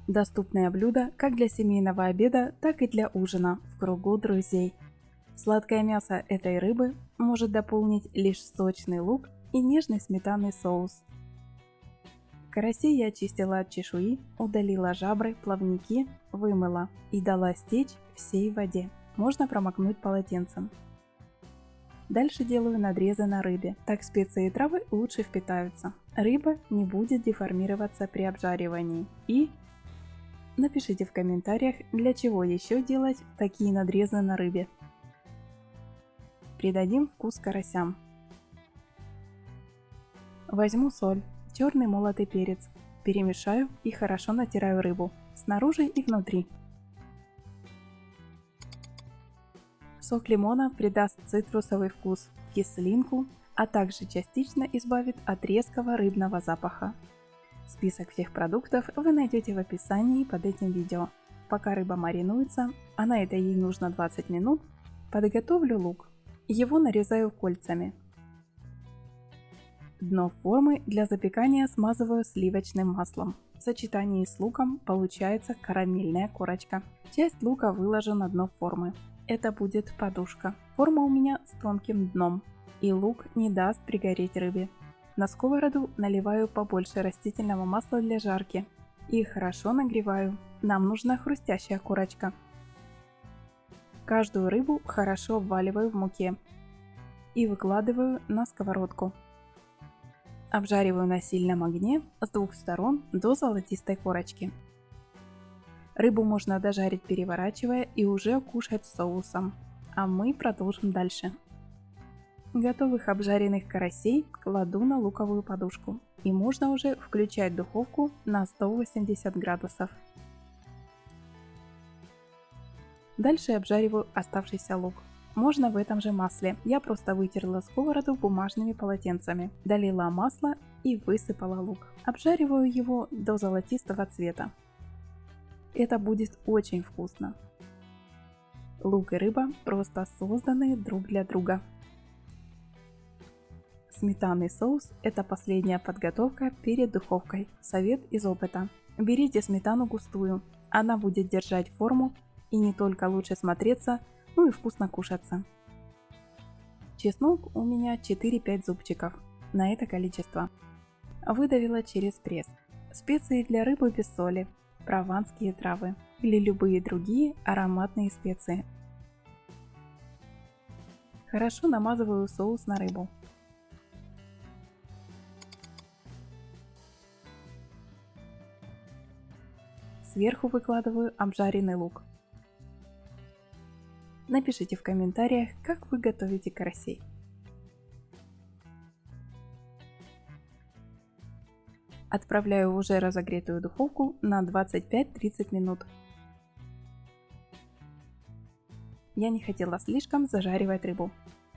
Доступное блюдо как для семейного обеда, так и для ужина в кругу друзей. Сладкое мясо этой рыбы может дополнить лишь сочный лук и нежный сметанный соус. Карасей я очистила от чешуи, удалила жабры, плавники, вымыла и дала стечь всей воде. Можно промокнуть полотенцем. Дальше делаю надрезы на рыбе, так специи и травы лучше впитаются. Рыба не будет деформироваться при обжаривании. И напишите в комментариях, для чего еще делать такие надрезы на рыбе. Придадим вкус карасям. Возьму соль, черный молотый перец, перемешаю и хорошо натираю рыбу снаружи и внутри. Сок лимона придаст цитрусовый вкус, кислинку, а также частично избавит от резкого рыбного запаха. Список всех продуктов вы найдете в описании под этим видео. Пока рыба маринуется, а на это ей нужно 20 минут, подготовлю лук. Его нарезаю кольцами. Дно формы для запекания смазываю сливочным маслом. В сочетании с луком получается карамельная корочка. Часть лука выложу на дно формы. Это будет подушка. Форма у меня с тонким дном, и лук не даст пригореть рыбе. На сковороду наливаю побольше растительного масла для жарки и хорошо нагреваю. Нам нужна хрустящая корочка. Каждую рыбу хорошо обваливаю в муке и выкладываю на сковородку. Обжариваю на сильном огне с двух сторон до золотистой корочки. Рыбу можно дожарить, переворачивая, и уже кушать с соусом. А мы продолжим дальше. Готовых обжаренных карасей кладу на луковую подушку. И можно уже включать духовку на 180 градусов. Дальше обжариваю оставшийся лук. Можно в этом же масле. Я просто вытерла сковороду бумажными полотенцами, долила масло и высыпала лук. Обжариваю его до золотистого цвета. Это будет очень вкусно. Лук и рыба просто созданы друг для друга. Сметанный соус – это последняя подготовка перед духовкой. Совет из опыта. Берите сметану густую. Она будет держать форму и не только лучше смотреться, но и вкусно кушаться. Чеснок у меня 4-5 зубчиков. На это количество. Выдавила через пресс. Специи для рыбы без соли. Прованские травы или любые другие ароматные специи. Хорошо намазываю соус на рыбу. Сверху выкладываю обжаренный лук. Напишите в комментариях, как вы готовите карасей. Отправляю в уже разогретую духовку на 25-30 минут. Я не хотела слишком зажаривать рыбу,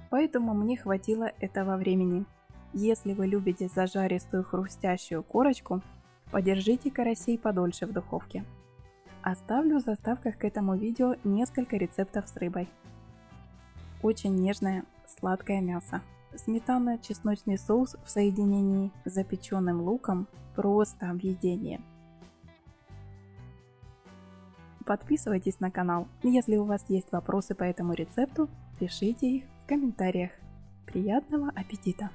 поэтому мне хватило этого времени. Если вы любите зажаристую хрустящую корочку, подержите карасей подольше в духовке. Оставлю в заставках к этому видео несколько рецептов с рыбой. Очень нежное, сладкое мясо. Сметанно-чесночный соус в соединении с запеченным луком – просто объедение. Подписывайтесь на канал. Если у вас есть вопросы по этому рецепту, пишите их в комментариях. Приятного аппетита!